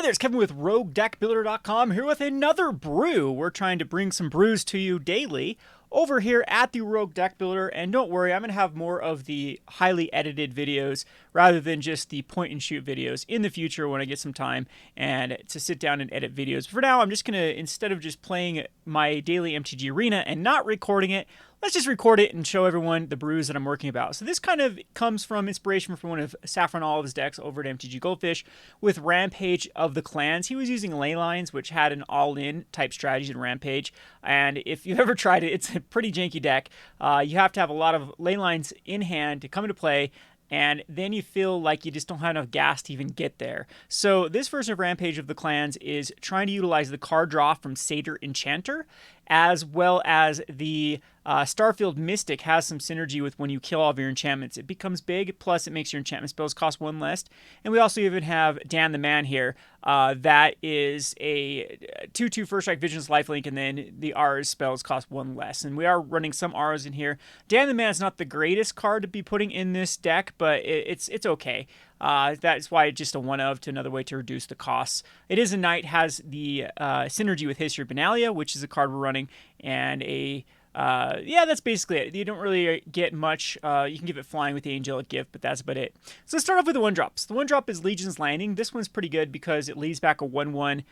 there, it's Kevin with RogueDeckBuilder.com here with another brew. We're trying to bring some brews to you daily over here at the Rogue Deck Builder, and don't worry, I'm going to have more of the highly edited videos rather than just the point-and-shoot videos in the future when I get some time and to sit down and edit videos. For now, I'm just going to, instead of just playing my daily MTG Arena and not recording it, let's just record it and show everyone the brews that I'm working about. So this kind of comes from inspiration from one of Saffron Olive's decks over at MTG Goldfish with Rampage of the Clans. He was using ley lines, which had an all-in type strategy in Rampage. And if you've ever tried it, it's a pretty janky deck. You have to have a lot of ley lines in hand to come into play, and then you feel like you just don't have enough gas to even get there. So this version of Rampage of the Clans is trying to utilize the card draw from Satyr Enchanter, as well as the Starfield Mystic has some synergy with when you kill all of your enchantments. It becomes big, plus it makes your enchantment spells cost one less. And we also even have Dan the Man here. That is a 2/2 first strike Vigilance lifelink, and then the R's spells cost one less. And we are running some R's in here. Dan the Man is not the greatest card to be putting in this deck, but it's okay. That's why it's just a one of to another way to reduce the costs. It is a knight, has the synergy with History of Benalia, which is a card we're running, and yeah, that's basically it. You don't really get much. You can give it flying with the Angelic Gift, but that's about it. So let's start off with the one drops. The one drop is Legion's Landing. This one's pretty good because it leaves back a 1/1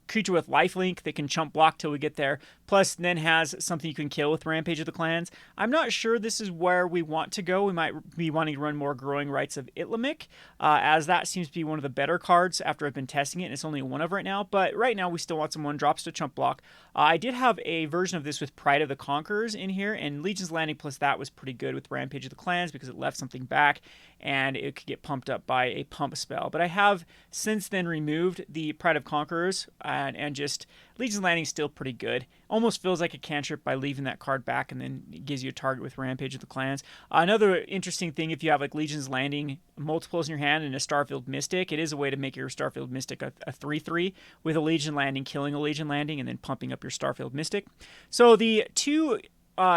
creature with lifelink that can chump block till we get there, plus then has something you can kill with Rampage of the Clans. I'm not sure this is where we want to go. We might be wanting to run more Growing Rites of Itlimoc, as that seems to be one of the better cards after I've been testing it, and it's only one of right now, but right now we still want some one drops to chump block. I did have a version of this with Pride of the Conquerors in here, and Legion's Landing plus that was pretty good with Rampage of the Clans because it left something back, and it could get pumped up by a pump spell. But I have since then removed the Pride of Conquerors, and just Legion's Landing is still pretty good. Almost feels like a cantrip by leaving that card back, and then it gives you a target with Rampage of the Clans. Another interesting thing, if you have like Legion's Landing multiples in your hand and a Starfield Mystic, it is a way to make your Starfield Mystic a 3/3 with a Legion Landing, killing a Legion Landing, and then pumping up your Starfield Mystic. So the two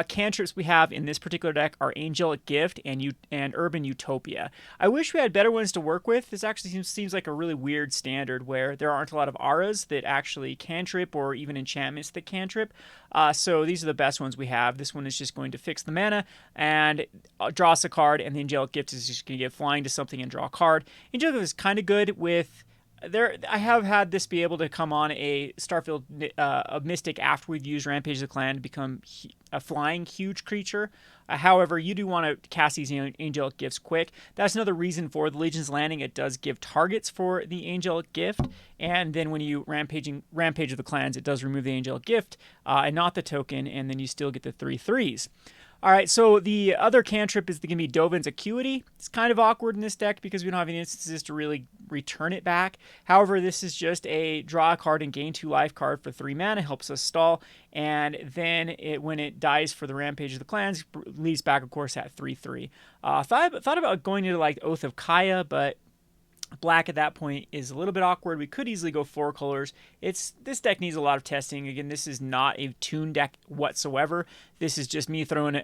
cantrips we have in this particular deck are Angelic Gift and Urban Utopia. I wish we had better ones to work with. This actually seems like a really weird standard where there aren't a lot of auras that actually cantrip or even enchantments that cantrip. So these are the best ones we have. This one is just going to fix the mana and draw us a card, and the Angelic Gift is just going to get flying to something and draw a card. Angelic Gift is kind of good with... I have had this be able to come on a Starfield Mystic after we've used Rampage of the Clan to become a flying huge creature. However, you do want to cast these Angelic Gifts quick. That's another reason for the Legion's Landing. It does give targets for the Angelic Gift, and then when you Rampage of the Clans, it does remove the Angelic Gift and not the token, and then you still get the 3/3s. All right, so the other cantrip is going to be Dovin's Acuity. It's kind of awkward in this deck because we don't have any instances to really return it back. However, this is just a draw a card and gain 2 life card for 3 mana, helps us stall, and then when it dies for the Rampage of the Clans, leaves back, of course, at 3/3. Thought about going into like Oath of Kaya, but black at that point is a little bit awkward. We could easily go 4 colors. This deck needs a lot of testing. Again, this is not a tune deck whatsoever. This is just me throwing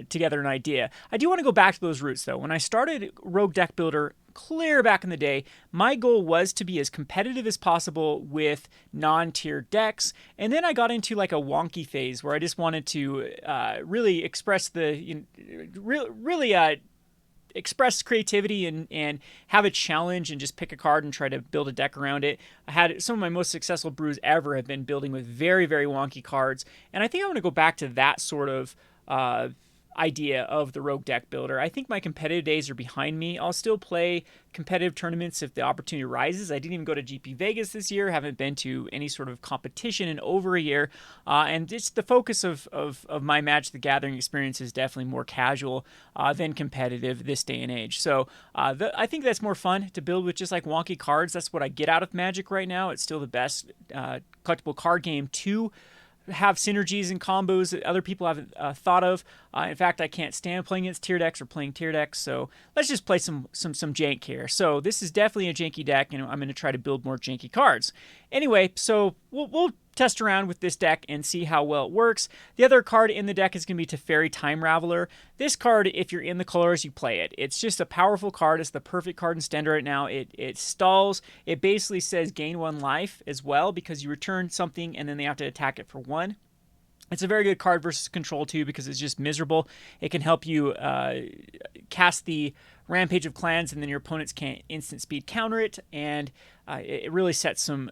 together an idea. I do want to go back to those roots, though. When I started Rogue Deck Builder clear back in the day, my goal was to be as competitive as possible with non-tier decks, and then I got into like a wonky phase where I just wanted to really express express creativity and have a challenge and just pick a card and try to build a deck around it. I had some of my most successful brews ever have been building with very, very wonky cards, and I think I want to go back to that sort of idea of the Rogue Deck Builder. I think my competitive days are behind me. I'll still play competitive tournaments if the opportunity arises. I didn't even go to GP Vegas this year, haven't been to any sort of competition in over a year, and it's the focus of my Magic the Gathering experience is definitely more casual than competitive this day and age. So I think that's more fun to build with just like wonky cards. That's what I get out of Magic right now. It's still the best collectible card game to have synergies and combos that other people haven't thought of. In fact, I can't stand playing against tier decks or playing tier decks, so let's just play some jank here. So this is definitely a janky deck, and I'm going to try to build more janky cards. Anyway, so we'll test around with this deck and see how well it works. The other card in the deck is going to be Teferi Time Raveler. This card, if you're in the colors, you play it. It's just a powerful card. It's the perfect card in Standard right now. It stalls. It basically says gain 1 life as well because you return something and then they have to attack it for 1. It's a very good card versus control too because it's just miserable. It can help you cast the Rampage of Clans and then your opponents can't instant speed counter it, and it really sets some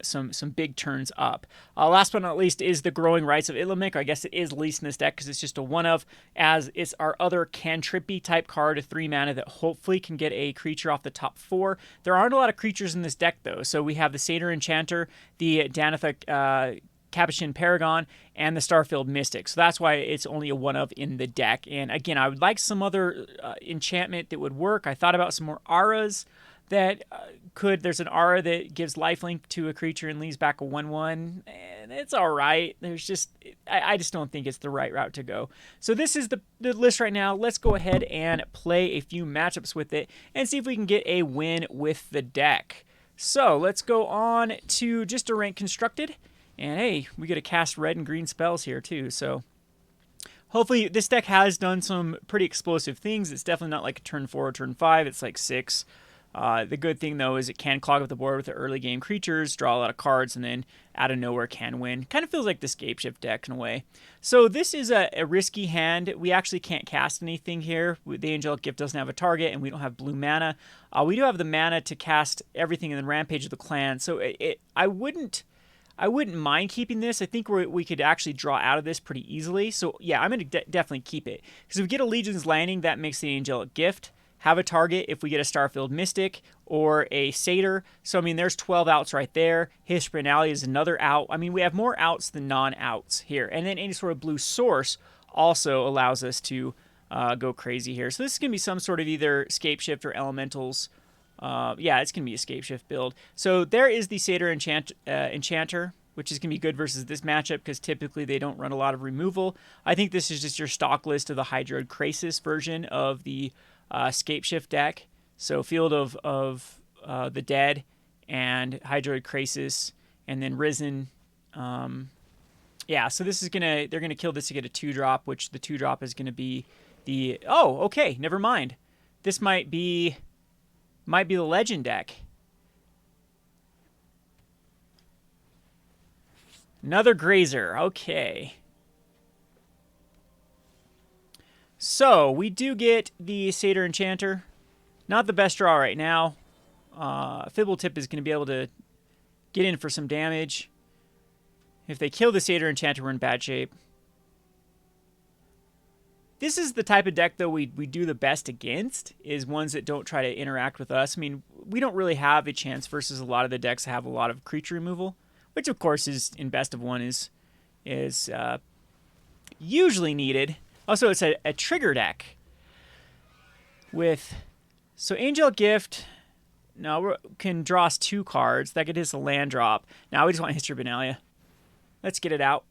big turns up. Last but not least is the Growing Rites of Itlimoc. I guess it is least in this deck because it's just a 1-of, as it's our other cantrippy type card, a 3 mana that hopefully can get a creature off the top 4. There aren't a lot of creatures in this deck though, so we have the Satyr Enchanter, the Danitha Capashen Paragon, and the Starfield Mystic. So that's why it's only a 1-of in the deck. And again, I would like some other enchantment that would work. I thought about some more auras that could. There's an aura that gives lifelink to a creature and leaves back a 1/1, and it's all right. There's just, I just don't think it's the right route to go. So this is the list right now. Let's go ahead and play a few matchups with it and see if we can get a win with the deck. So let's go on to just a rank constructed. And hey, we get to cast red and green spells here too, so hopefully this deck has done some pretty explosive things. It's definitely not like a turn 4 or turn 5, it's like 6. The good thing though is it can clog up the board with the early game creatures, draw a lot of cards, and then out of nowhere can win. Kind of feels like the Scapeshift deck in a way. So this is a risky hand. We actually can't cast anything here. The Angelic Gift doesn't have a target, and we don't have blue mana. We do have the mana to cast everything in the Rampage of the Clan, so I wouldn't mind keeping this. I think we could actually draw out of this pretty easily. So yeah, I'm going to definitely keep it. Because if we get a Legion's Landing, that makes the Angelic Gift have a target if we get a Starfield Mystic or a Satyr. So I mean, there's 12 outs right there. History of Benalia is another out. I mean, we have more outs than non-outs here. And then any sort of blue source also allows us to go crazy here. So this is going to be some sort of either Scapeshift or Elementals. Yeah, it's going to be a Scapeshift build. So there is the Satyr Enchanter, which is going to be good versus this matchup because typically they don't run a lot of removal. I think this is just your stock list of the Hydroid Krasis version of the Scapeshift deck. So Field of the Dead and Hydroid Krasis and then Risen. Yeah, so this is they're gonna kill this to get a 2-drop, which the 2-drop is gonna be the, oh, okay, never mind. This might be the Legend deck. Another Grazer, okay. So, we do get the Satyr Enchanter. Not the best draw right now. Fibble-Tip is going to be able to get in for some damage. If they kill the Satyr Enchanter, we're in bad shape. This is the type of deck, though, we do the best against, is ones that don't try to interact with us. I mean, we don't really have a chance versus a lot of the decks that have a lot of creature removal, which, of course, is in best of one is usually needed. Also, it's a trigger deck with, so Angelic Gift, no, can draw us 2 cards. That could hit us a land drop. Now we just want History of Benalia. Let's get it out.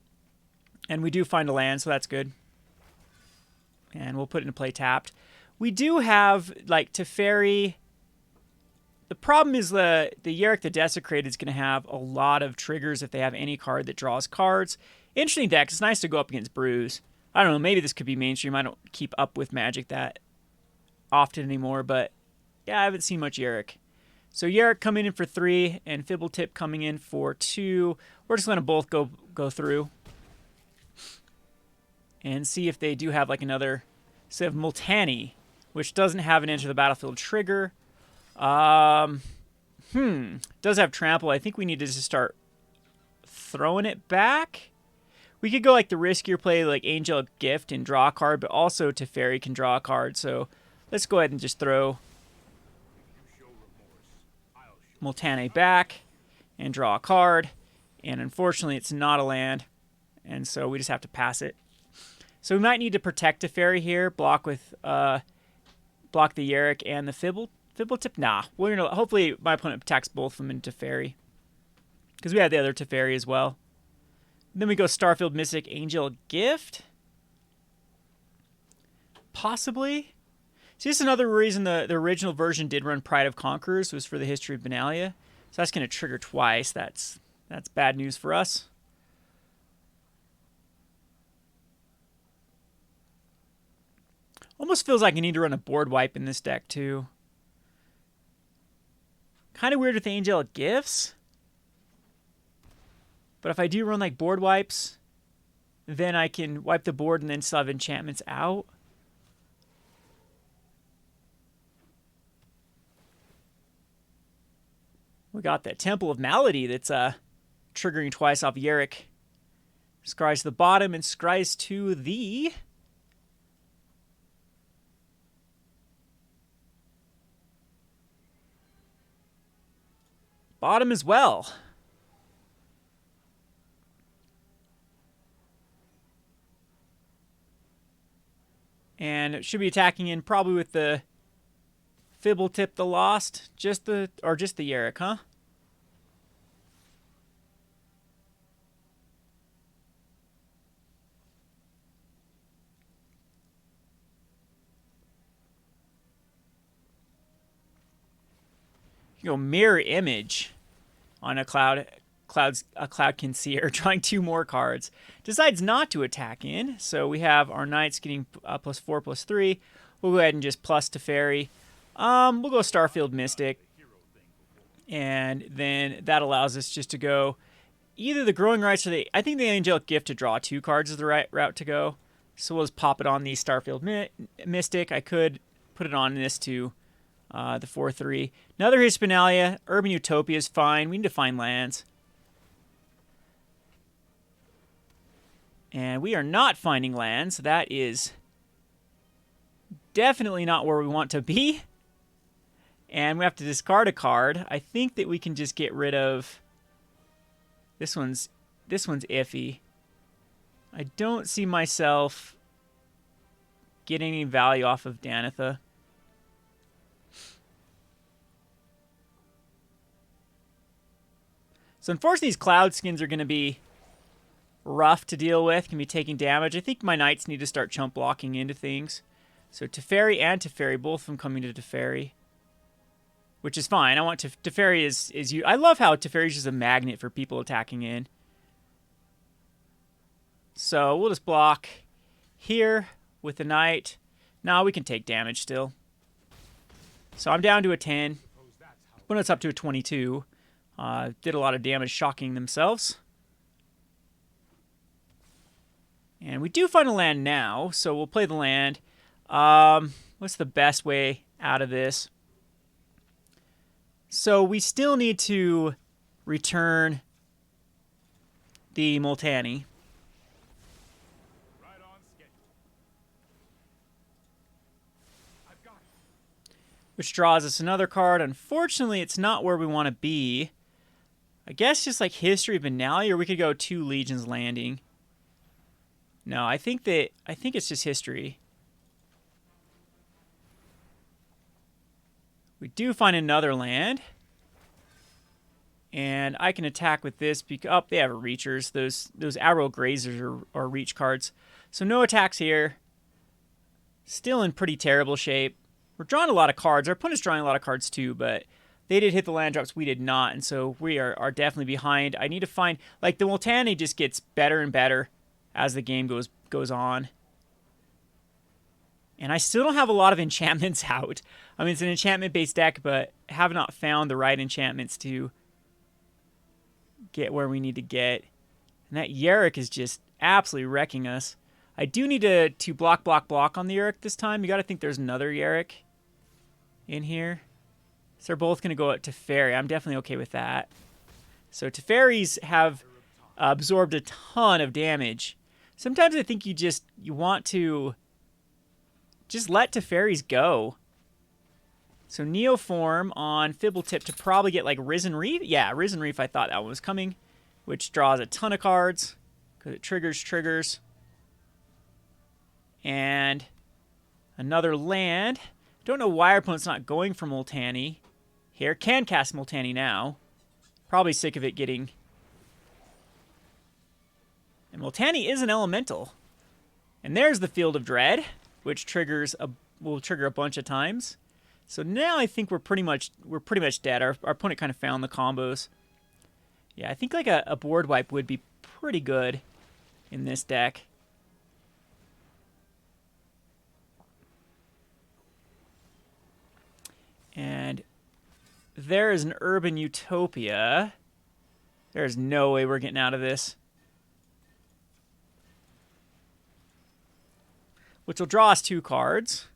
And we do find a land, so that's good. And we'll put it into play tapped. We do have, like, Teferi. The problem is the Yarick the Desecrated is going to have a lot of triggers if they have any card that draws cards. Interesting deck. It's nice to go up against Brews. I don't know, maybe this could be mainstream. I don't keep up with Magic that often anymore, but yeah, I haven't seen much Yarick. So Yarick coming in for 3 and Fibble-Tip coming in for 2. We're just going to both go through and see if they do have like another, so they have Multani, which doesn't have an Enter the Battlefield trigger. Does have Trample. I think we need to just start throwing it back. We could go like the riskier play, like Angelic Gift and draw a card, but also Teferi can draw a card. So let's go ahead and just throw Multani back and draw a card. And unfortunately, it's not a land, and so we just have to pass it. So we might need to protect Teferi here, block the Yarick and the Fibble-Tip. Nah, we're gonna hopefully my opponent attacks both of them in Teferi because we have the other Teferi as well. Then we go Starfield Mystic, Angel Gift. Possibly. See, this is another reason the original version did run Pride of Conquerors, was for the History of Benalia. So that's going to trigger twice. That's bad news for us. Almost feels like I need to run a board wipe in this deck too. Kind of weird with the Angelic Gifts. But if I do run like board wipes, then I can wipe the board and then still have enchantments out. We got that Temple of Malady that's triggering twice off Yerick. Scries to the bottom and scries to the bottom as well. And it should be attacking in probably with the Fibble Tip the Lost, just the Yerick, huh? You go Mirror Image on a Cloudkin Seer, drawing 2 more cards. Decides not to attack in, so we have our Knights getting +4/+3. We'll go ahead and just plus Teferi. We'll go Starfield Mystic, and then that allows us just to go either the Growing Rites or I think the Angelic Gift to draw 2 cards is the right route to go. So we'll just pop it on the Starfield Mystic. I could put it on this to the 4/3. Another History of Benalia. Urban Utopia is fine. We need to find lands. And we are not finding lands. That is definitely not where we want to be. And we have to discard a card. I think that we can just get rid of... This one's iffy. I don't see myself getting any value off of Danitha. So unfortunately, these Cloud Skins are going to be rough to deal with, can be taking damage. I think my Knights need to start chump blocking into things. So Teferi and Teferi, both of them coming to Teferi, which is fine. I want Teferi is I love how Teferi is just a magnet for people attacking in. So we'll just block here with the Knight. Now we can take damage still. So I'm down to a 10. When it's up to a 22. Did a lot of damage shocking themselves. And we do find a land now, so we'll play the land. What's the best way out of this? So we still need to return the Multani. Which draws us another card. Unfortunately, it's not where we want to be. I guess just like History of Benalia, or we could go 2 Legions Landing. No, I think it's just History. We do find another land. And I can attack with this because oh, they have reachers. Those Arrow Grazers are reach cards. So no attacks here. Still in pretty terrible shape. We're drawing a lot of cards. Our opponent's drawing a lot of cards too, but they did hit the land drops. We did not, and so we are definitely behind. I need to find... Like, the Multani just gets better and better as the game goes on. And I still don't have a lot of enchantments out. I mean, it's an enchantment-based deck, but have not found the right enchantments to get where we need to get. And that Yerick is just absolutely wrecking us. I do need to block on the Yerick this time. You got to think there's another Yerick in here. So they're both going to go out to Teferi. I'm definitely okay with that. So Teferis have absorbed a ton of damage. Sometimes I think you want to just let Teferis go. So Neoform on Fibble Tip to probably get like Risen Reef. Yeah, Risen Reef, I thought that one was coming. Which draws a ton of cards. Because it triggers. And another land. Don't know why our opponent's not going for Multani here. Can cast Multani now. Probably sick of it getting... And Multani is an elemental. And there's the Field of Dread, which will trigger a bunch of times. So now I think we're pretty much dead. Our opponent kind of found the combos. Yeah, I think like a board wipe would be pretty good in this deck. And there is an Urban Utopia. There's no way we're getting out of this. Which will draw us 2 cards.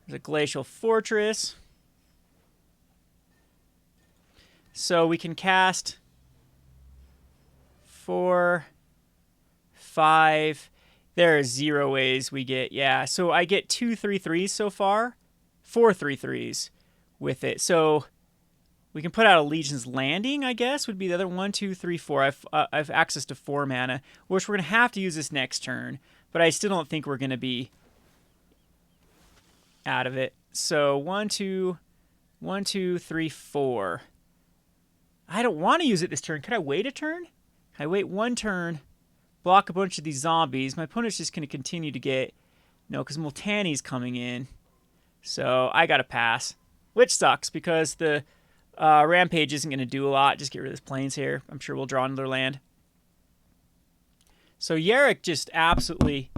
There's a Glacial Fortress. So we can cast 4, 5. There are 0 ways we get. Yeah, so I get 2 3/3s so far. 4 3/3s with it. So we can put out a Legion's Landing, I guess, would be the other 1, 2, 3, 4. I've access to 4 mana, which we're going to have to use this next turn. But I still don't think we're going to be out of it. So 1, 2, 3, 4. I don't want to use it this turn. Could I wait a turn? Can I wait 1 turn, block a bunch of these zombies? My opponent's just going to continue to get... No, because Multani's coming in. So I got to pass. Which sucks, because the Rampage isn't going to do a lot. Just get rid of this Plains here. I'm sure we'll draw another land. So Yarick just absolutely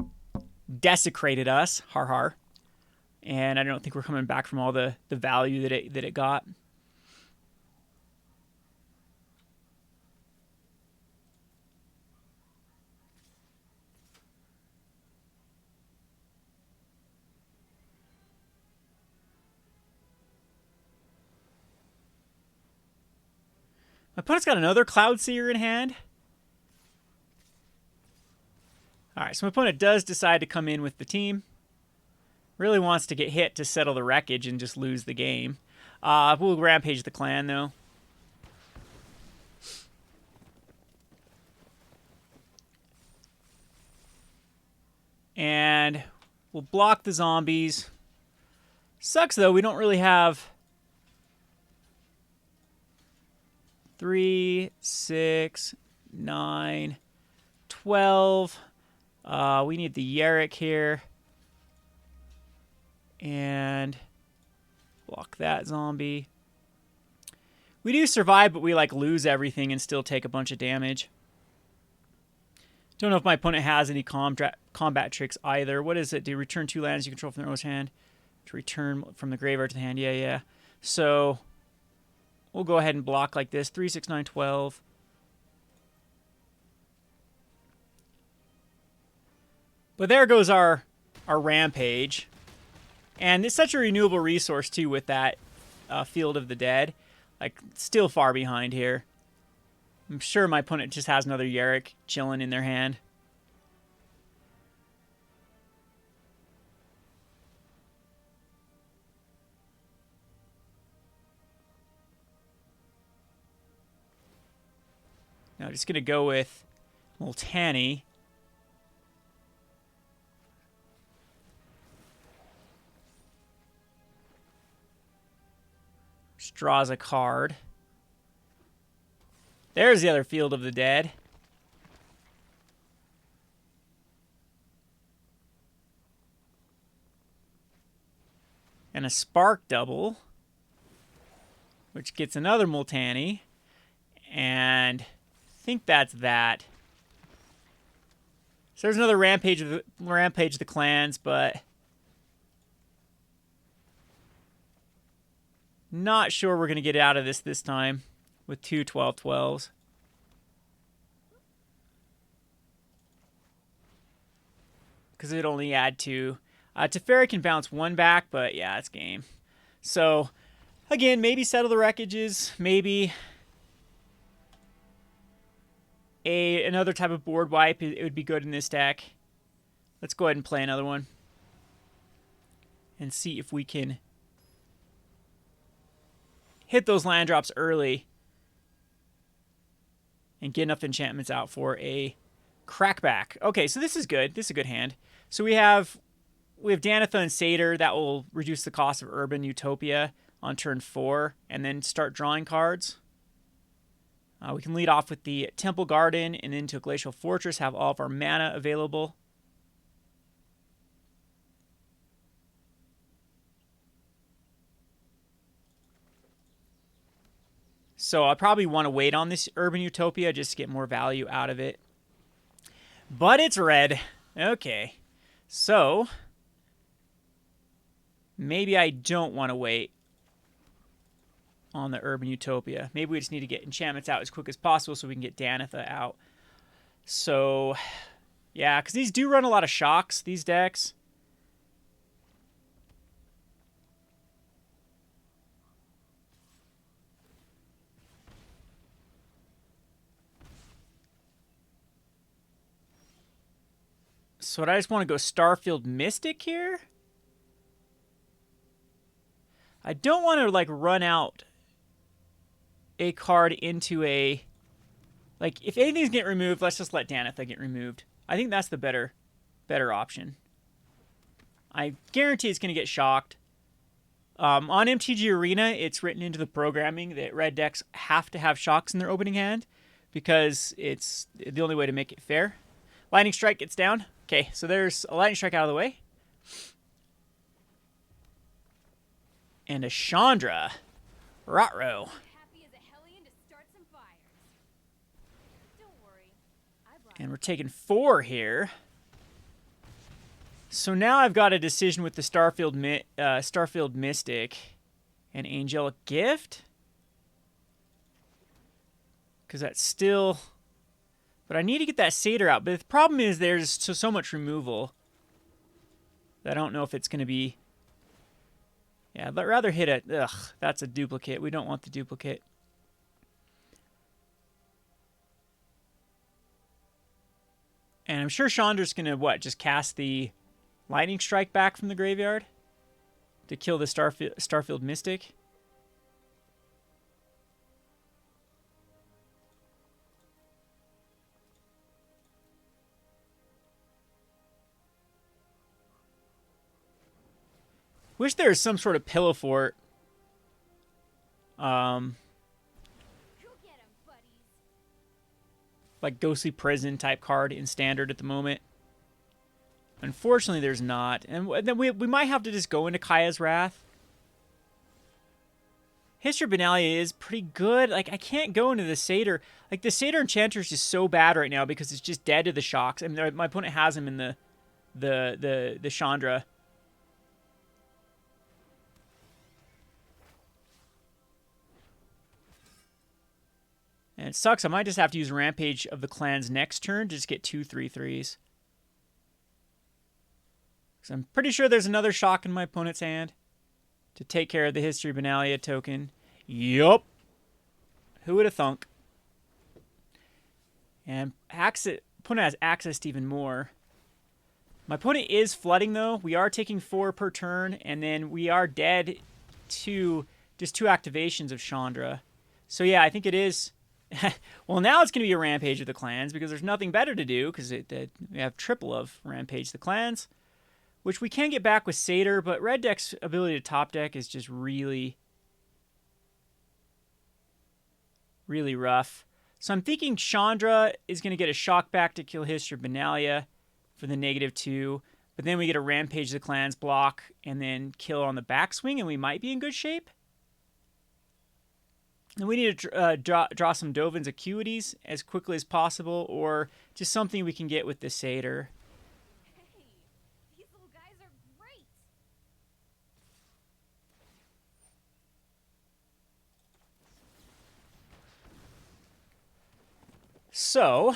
desecrated us. Har har. And I don't think we're coming back from all the value that it got. My opponent's got another Cloudseer in hand. Alright, so my opponent does decide to come in with the team. Really wants to get hit to settle the wreckage and just lose the game. We'll Rampage the clan, though. And we'll block the zombies. Sucks, though, we don't really have... 3, 6, 9, 12. We need the Yarick here. And block that zombie. We do survive, but we like lose everything and still take a bunch of damage. Don't know if my opponent has any combat tricks either. What is it? Do you return 2 lands you control from their owner's hand? To return from the graveyard to the hand. Yeah. So we'll go ahead and block like this. 3, 6, 9, 12. But there goes our Rampage. And it's such a renewable resource, too, with that Field of the Dead. Like, still far behind here. I'm sure my opponent just has another Yarick chilling in their hand. Now, just going to go with Multani. Just draws a card. There's the other Field of the Dead. And a Spark Double, which gets another Multani. And I think that's that. So there's another Rampage of the Clans, but not sure we're going to get out of this time with 2 12/12s. Because it'd only add 2. Teferi can bounce 1 back, but yeah, it's game. So, again, maybe settle the wreckages, maybe another type of board wipe. It would be good in this deck. Let's go ahead and play another one. And see if we can hit those land drops early and get enough enchantments out for a crackback. Okay, so this is good. This is a good hand. So we have Danitha and Satyr. That will reduce the cost of Urban Utopia on turn 4 and then start drawing cards. We can lead off with the Temple Garden and into Glacial Fortress, have all of our mana available. So I probably want to wait on this Urban Utopia just to get more value out of it. But it's red. Okay. So maybe I don't want to wait. on the Urban Utopia. Maybe we just need to get enchantments out as quick as possible so we can get Danitha out. So, yeah, because these do run a lot of shocks, these decks. So I just want to go Starfield Mystic here. I don't want to, like, run out a card into a... Like, if anything's getting removed, let's just let Danitha get removed. I think that's the better option. I guarantee it's going to get shocked. On MTG Arena, it's written into the programming that red decks have to have shocks in their opening hand because it's the only way to make it fair. Lightning Strike gets down. Okay, so there's a Lightning Strike out of the way. And a Chandra. Rotro. And we're taking 4 here. So now I've got a decision with the Starfield Mystic and Angelic Gift. Because that's still... But I need to get that Satyr out. But the problem is there's so much removal that I don't know if it's going to be... Yeah, but rather hit it. Ugh, that's a duplicate. We don't want the duplicate. And I'm sure Chandra's going to, what, just cast the Lightning Strike back from the graveyard to kill the Starfield Mystic? Wish there was some sort of pillow fort. Like Ghostly Prison type card in Standard at the moment. Unfortunately, there's not. And then we might have to just go into Kaya's Wrath. History of Benalia is pretty good. Like, I can't go into the Satyr. Like, the Satyr Enchanter is just so bad right now because it's just dead to the shocks. I mean, my opponent has him in the Chandra. And it sucks. I might just have to use Rampage of the Clans next turn to just get 2 3/3s. Because I'm pretty sure there's another shock in my opponent's hand to take care of the History of Benalia token. Yup. Who would have thunk? And opponent has access to even more. My opponent is flooding, though. We are taking 4 per turn, and then we are dead to just 2 activations of Chandra. So, yeah, I think it is... Well, now it's going to be a Rampage of the Clans because there's nothing better to do because we have triple of Rampage of the Clans, which we can get back with Satyr, but red deck's ability to top deck is just really, really rough. So I'm thinking Chandra is going to get a shock back to kill History of Benalia for the -2, but then we get a Rampage of the Clans block and then kill on the backswing, and we might be in good shape. And we need to draw some Dovin's Acuities as quickly as possible, or just something we can get with the Satyr. Hey, these little guys are great. So,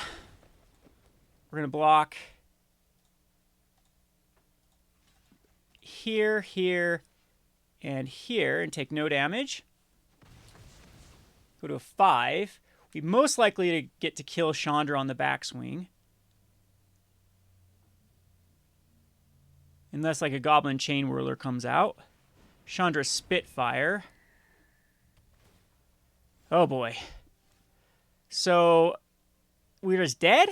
we're going to block here, here, and here, and take no damage. Go to a 5. We most likely to get to kill Chandra on the backswing. Unless like a Goblin Chain Whirler comes out. Chandra Spitfire. Oh boy. So, we're just dead?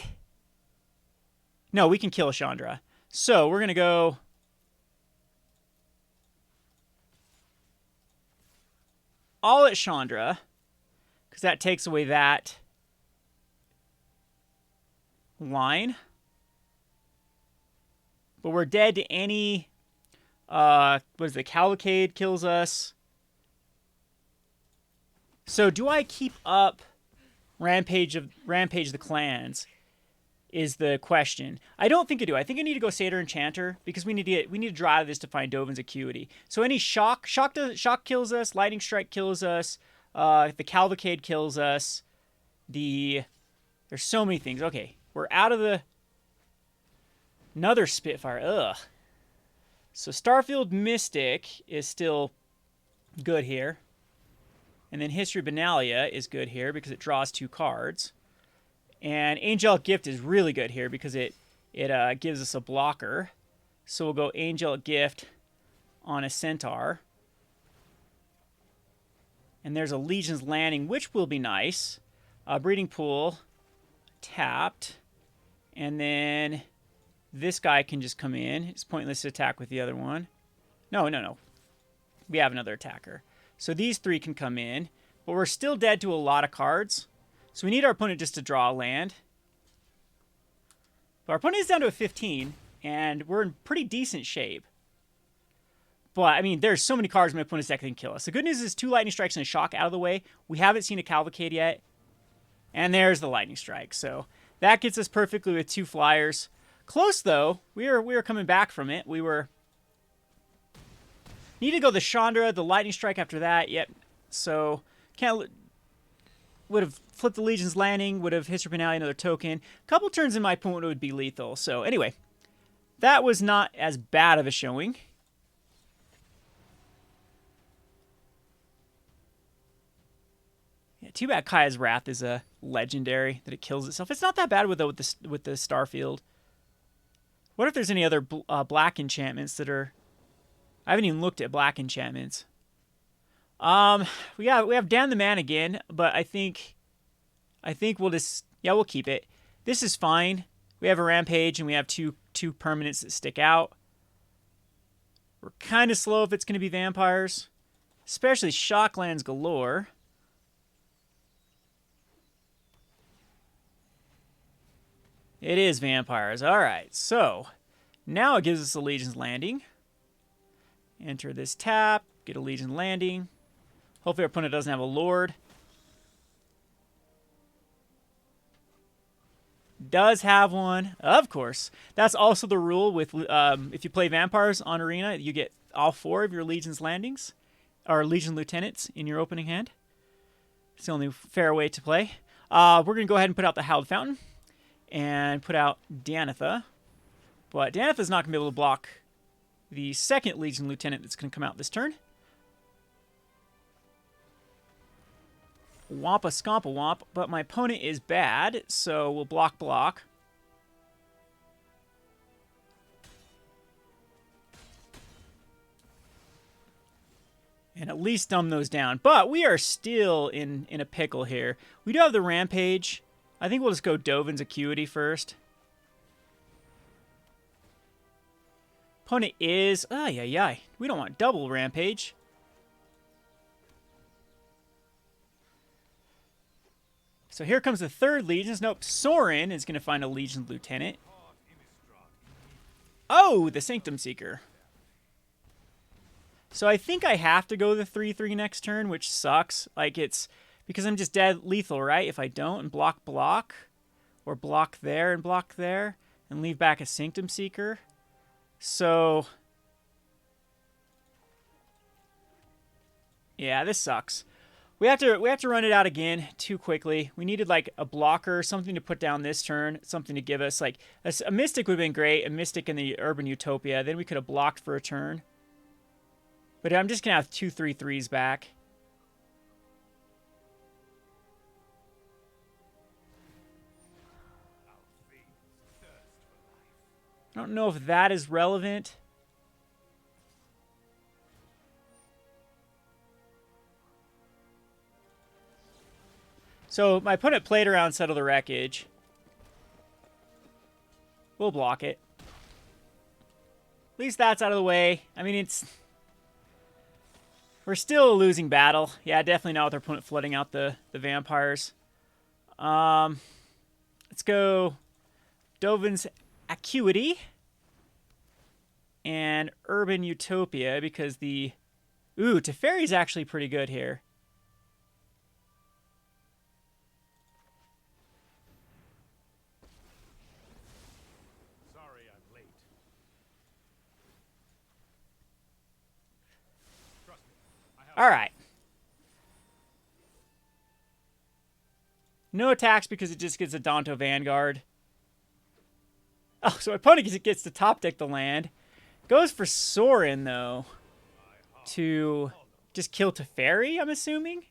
No, we can kill Chandra. So, we're going to go... all at Chandra. Because that takes away that line. But we're dead to any... what is the Cavalcade kills us. So do I keep up Rampage the Clans? Is the question. I don't think I do. I think I need to go Satyr Enchanter because we need to draw this to find Dovin's Acuity. So any shock kills us, Lightning Strike kills us. The Cavalcade kills us. There's so many things. Okay, we're out of the... Another Spitfire. Ugh. So Starfield Mystic is still good here. And then History of Benalia is good here because it draws 2 cards. And Angelic Gift is really good here because it gives us a blocker. So we'll go Angelic Gift on a Centaur. And there's a Legion's Landing, which will be nice. Breeding Pool, tapped. And then this guy can just come in. It's pointless to attack with the other one. No. We have another attacker. So these 3 can come in. But we're still dead to a lot of cards. So we need our opponent just to draw a land. But our opponent is down to a 15. And we're in pretty decent shape. But, I mean, there's so many cards in my opponent's deck that can kill us. The good news is 2 Lightning Strikes and a Shock out of the way. We haven't seen a Cavalcade yet. And there's the Lightning Strike. So that gets us perfectly with 2 flyers. Close, though. We are coming back from it. We were... Need to go the Chandra, the Lightning Strike after that. Yep. So, can't... Would have flipped the Legion's Landing. Would have History of Benalia, another token. A couple turns in my opponent would be lethal. So, anyway. That was not as bad of a showing. Yeah, too bad Kaya's Wrath is a legendary, that it kills itself. It's not that bad with the Starfield. What if there's any other black enchantments that are... I haven't even looked at black enchantments. We have Damn the Man again, but I think we'll just... Yeah, we'll keep it. This is fine. We have a Rampage, and we have two permanents that stick out. We're kind of slow if it's going to be vampires. Especially Shocklands galore. It is vampires. Alright, so now it gives us a Legion's Landing. Enter this tap, get a Legion's Landing. Hopefully our opponent doesn't have a Lord. Does have one, of course. That's also the rule with if you play vampires on Arena, you get all 4 of your Legion's Landings, or Legion Lieutenants in your opening hand. It's the only fair way to play. We're going to go ahead and put out the Hallowed Fountain. And put out Danitha. But Danitha's not going to be able to block the second Legion Lieutenant that's going to come out this turn. Wampa Scompa Womp. But my opponent is bad, so we'll block. And at least dumb those down. But we are still in a pickle here. We do have the Rampage. I think we'll just go Dovin's Acuity first. Opponent is... We don't want double Rampage. So here comes the 3rd Legion. Nope, Sorin is going to find a Legion Lieutenant. Oh, the Sanctum Seeker. So I think I have to go the 3/3 next turn, which sucks. Like, it's... Because I'm just dead lethal, right? If I don't, and block, or block there and block there, and leave back a Sanctum Seeker. So, yeah, this sucks. We have to run it out again too quickly. We needed like a blocker, something to put down this turn, something to give us like a Mystic would have been great, a Mystic in the Urban Utopia. Then we could have blocked for a turn. But I'm just gonna have 2 3/3s back. I don't know if that is relevant. So my opponent played around Settle the Wreckage. We'll block it. At least that's out of the way. I mean, we're still a losing battle. Yeah, definitely not with our opponent flooding out the vampires. Let's go Dovin's Acuity and Urban Utopia because the... Ooh, Teferi's actually pretty good here. Sorry I'm late. All right. No attacks because it just gets a Danto Vanguard. Oh, so my opponent gets to top deck the land. Goes for Sorin, though. To just kill Teferi, I'm assuming?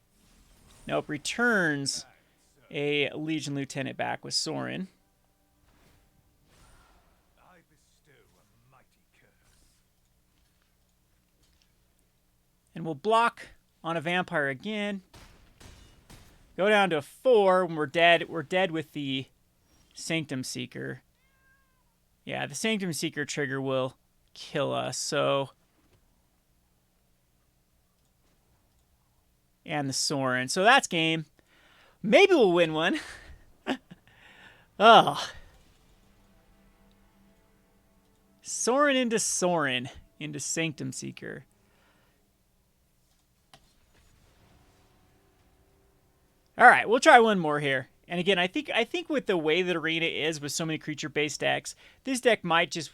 Nope, returns a Legion Lieutenant back with Sorin. I bestow a mighty curse. And we'll block on a vampire again. Go down to a 4 when we're dead. We're dead with the Sanctum Seeker. Yeah, the Sanctum Seeker trigger will kill us, so... And the Sorin. So that's game. Maybe we'll win one. Oh. Sorin into Sanctum Seeker. All right, we'll try one more here. And again, I think with the way that Arena is with so many creature-based decks, this deck might just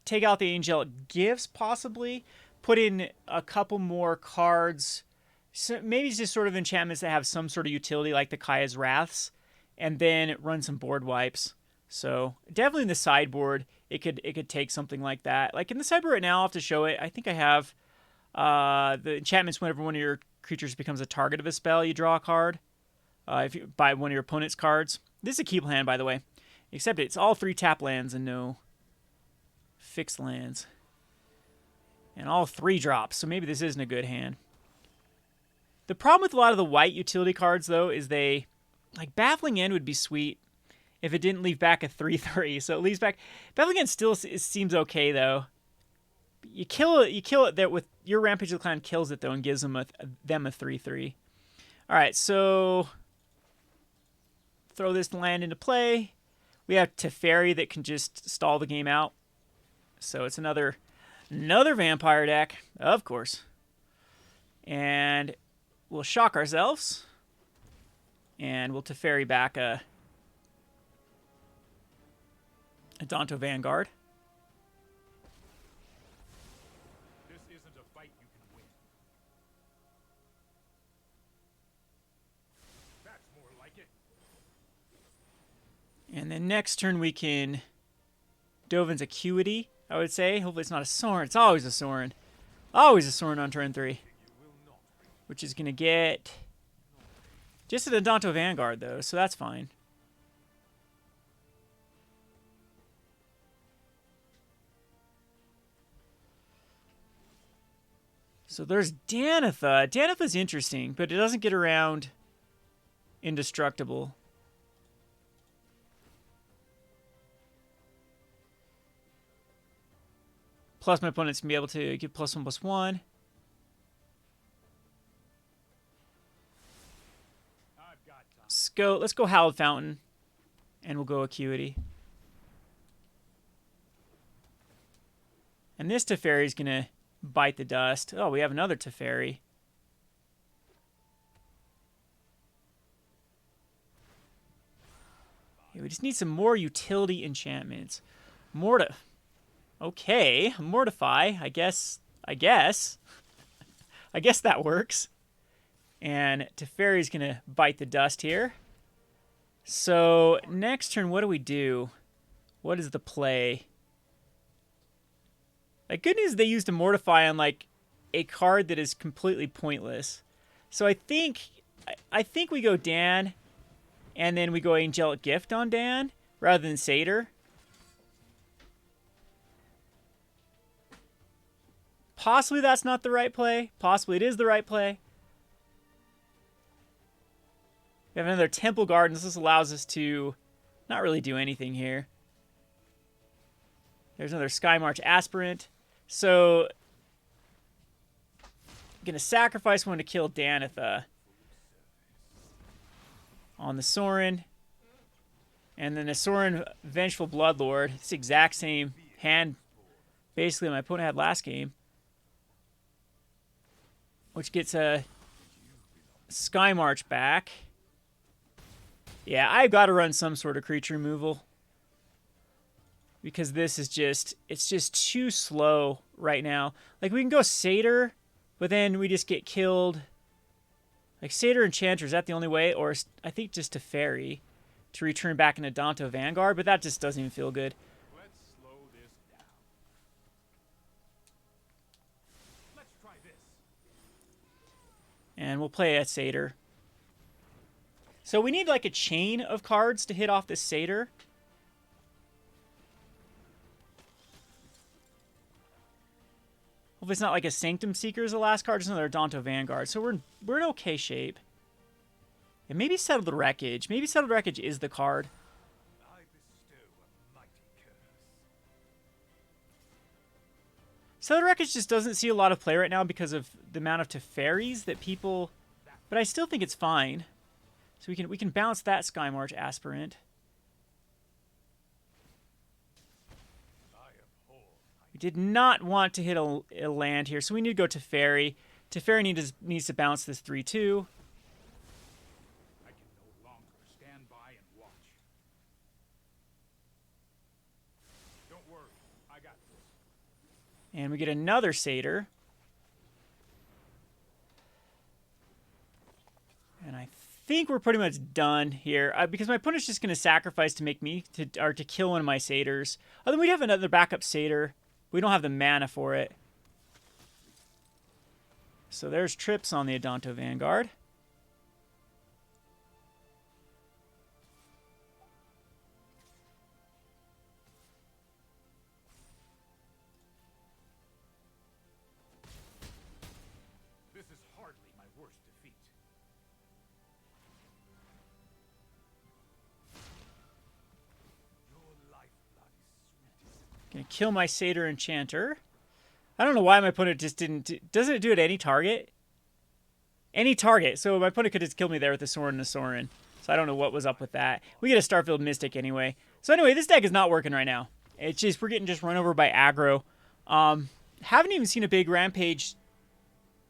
take out the Angelic Gifts, possibly, put in a couple more cards, so maybe it's just sort of enchantments that have some sort of utility, like the Kaya's Wraths, and then run some board wipes. So definitely in the sideboard, it could take something like that. Like in the sideboard right now, I'll have to show it. I think I have the enchantments. Whenever one of your creatures becomes a target of a spell, you draw a card. If you buy one of your opponent's cards. This is a keep hand, by the way. Except it's all 3 tap lands and no fixed lands. And all 3 drops, so maybe this isn't a good hand. The problem with a lot of the white utility cards, though, is like Baffling End would be sweet if it didn't leave back a 3/3. So it leaves back... Baffling End still seems okay, though. You kill it there with... Your Rampage of the Clan kills it, though, and gives them a 3/3. Alright, so... Throw this land into play. We have Teferi that can just stall the game out. So it's another vampire deck, of course. And we'll shock ourselves. And we'll Teferi back a Danto Vanguard. This isn't a fight you can win. That's more like it. And then next turn we can Dovin's Acuity, I would say. Hopefully it's not a Sorin. It's always a Sorin. Always a Sorin on turn 3. Which is going to get just a Danto Vanguard, though, so that's fine. So there's Danitha. Danitha's interesting, but it doesn't get around Indestructible. Plus, my opponent's going to be able to get +1/+1. Let's go Hallowed Fountain. And we'll go Acuity. And this Teferi is going to bite the dust. Oh, we have another Teferi. Yeah, we just need some more utility enchantments. Okay, Mortify. I guess that works. And Teferi's going to bite the dust here. So, next turn, what do we do? What is the play? The good news is they used a Mortify on, like, a card that is completely pointless. So I think we go Dan, and then we go Angelic Gift on Dan, rather than Satyr. Possibly that's not the right play. Possibly it is the right play. We have another Temple Gardens. This allows us to not really do anything here. There's another Sky March Aspirant. So, I'm going to sacrifice one to kill Danitha on the Sorin. And then a Sorin Vengeful Bloodlord. It's the exact same hand basically my opponent had last game. Which gets a Sky March back. Yeah, I've got to run some sort of creature removal. Because this is it's just too slow right now. Like, we can go Satyr, but then we just get killed Like Satyr Enchanter, is that the only way? Or I think just Teferi to return back into Danto Vanguard, but that just doesn't even feel good. Let's slow this down. Let's try this. And we'll play a Satyr. So we need like a chain of cards to hit off this Satyr. Hope it's not like a Sanctum Seeker as the last card, just another Danto Vanguard. So we're in okay shape. And maybe Settled Wreckage. Maybe Settled Wreckage is the card. I bestow a mighty curse. Settled Wreckage just doesn't see a lot of play right now because of the amount of Teferis that people... But I still think it's fine. So we can bounce that Skymarch Aspirant. We did not want to hit a land here, so we need to go Teferi. Teferi needs to bounce this 3/2. I can no longer stand by and watch. Don't worry, I got this. And we get another Satyr. And I think we're pretty much done here because my opponent's just going to sacrifice to make me to kill one of my Satyrs. Other than we'd have another backup Satyr. We don't have the mana for it. So there's trips on the Adanto Vanguard. This is hardly my worst defeat. Your lifeblood is sweet as Gonna kill my Satyr Enchanter. I don't know why my opponent just didn't... Doesn't it do it any target? Any target. So my opponent could just kill me there with a Sorin and a Sorin. So I don't know what was up with that. We get a Starfield Mystic anyway. So anyway, this deck is not working right now. It's just... We're getting just run over by aggro. Haven't even seen a big Rampage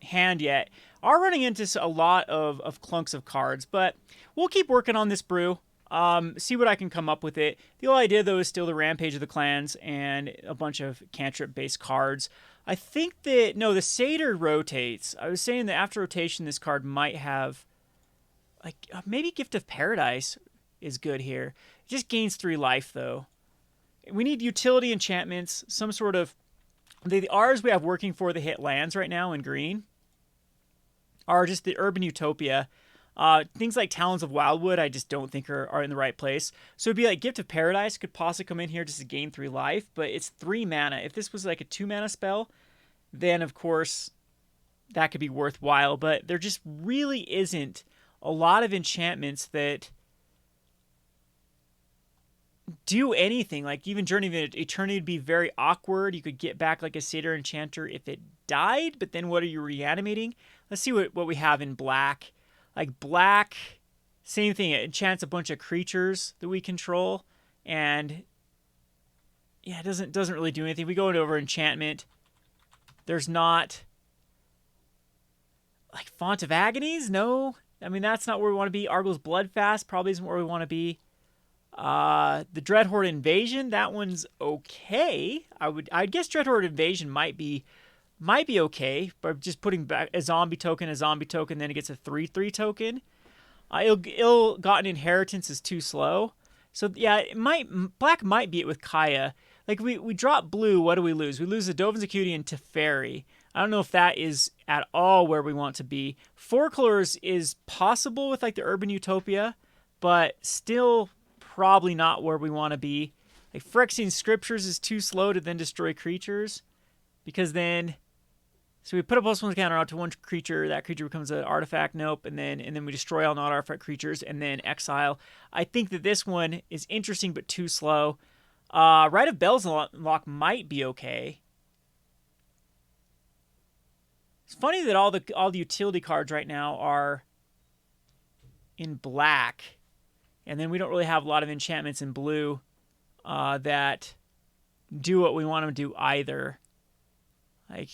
hand yet. Are running into a lot of clunks of cards. But we'll keep working on this brew. See what I can come up with it. The whole idea, though, is still the Rampage of the Clans and a bunch of cantrip-based cards. I think that... No, the Satyr rotates. I was saying that after rotation, this card might have... like maybe Gift of Paradise is good here. It just gains 3 life, though. We need utility enchantments, some sort of... The R's we have working for the hit lands right now in green are just the Urban Utopia. Things like Talons of Wildwood, I just don't think are in the right place. So it'd be like Gift of Paradise could possibly come in here just to gain 3 life, but it's 3 mana. If this was like a 2 mana spell, then of course that could be worthwhile. But there just really isn't a lot of enchantments that do anything. Like even Journey of Eternity would be very awkward. You could get back like a Satyr Enchanter if it died, but then what are you reanimating? Let's see what we have in black. Like black, same thing. It enchants a bunch of creatures that we control, and yeah, it doesn't really do anything. We go into over enchantment. There's not like Font of Agonies. No, I mean that's not where we want to be. Argos Bloodfast probably isn't where we want to be. The Dreadhorde Invasion, that one's okay. I'd guess Dreadhorde Invasion might be okay, but just putting back a zombie token, then it gets a 3/3 token. Ill-Gotten Inheritance is too slow. So yeah, black might be it with Kaya. Like we drop blue, what do we lose? We lose the Dovin's Acuity and Teferi. I don't know if that is at all where we want to be. 4 colors is possible with like the Urban Utopia, but still probably not where we want to be. Like Phyrexian Scriptures is too slow to then destroy creatures, because then... So we put a +1 counter out to 1 creature. That creature becomes an artifact. Nope. And then we destroy all non-artifact creatures and then exile. I think that this one is interesting but too slow. Rite of Bells Lock might be okay. It's funny that all the utility cards right now are in black, and then we don't really have a lot of enchantments in blue that do what we want them to do either. Like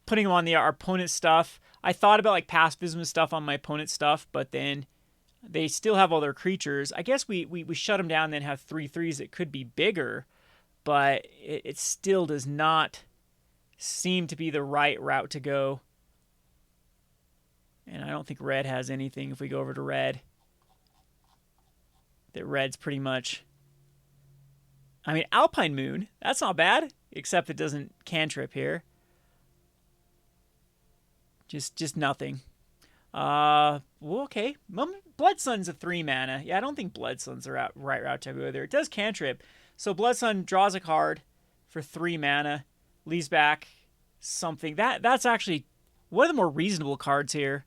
putting them on our opponent's stuff. I thought about like pacifism stuff on my opponent's stuff, but then they still have all their creatures. I guess we shut them down and then have 3/3s that could be bigger, but it still does not seem to be the right route to go. And I don't think red has anything if we go over to red. That red's pretty much... I mean, Alpine Moon, that's not bad, except it doesn't cantrip here. Just nothing. Well, okay. Blood Sun's a 3 mana. Yeah, I don't think Blood Sun's the right route to go there. It does cantrip. So Blood Sun draws a card for 3 mana, leaves back something. That's actually one of the more reasonable cards here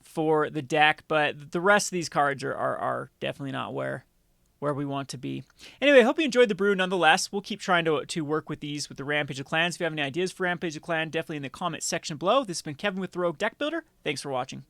for the deck, but the rest of these cards are definitely not where we want to be. Anyway, I hope you enjoyed the brew nonetheless. We'll keep trying to work with these with the Rampage of Clans. If you have any ideas for Rampage of Clan, definitely in the comment section below. This has been Kevin with the Rogue Deck Builder. Thanks for watching.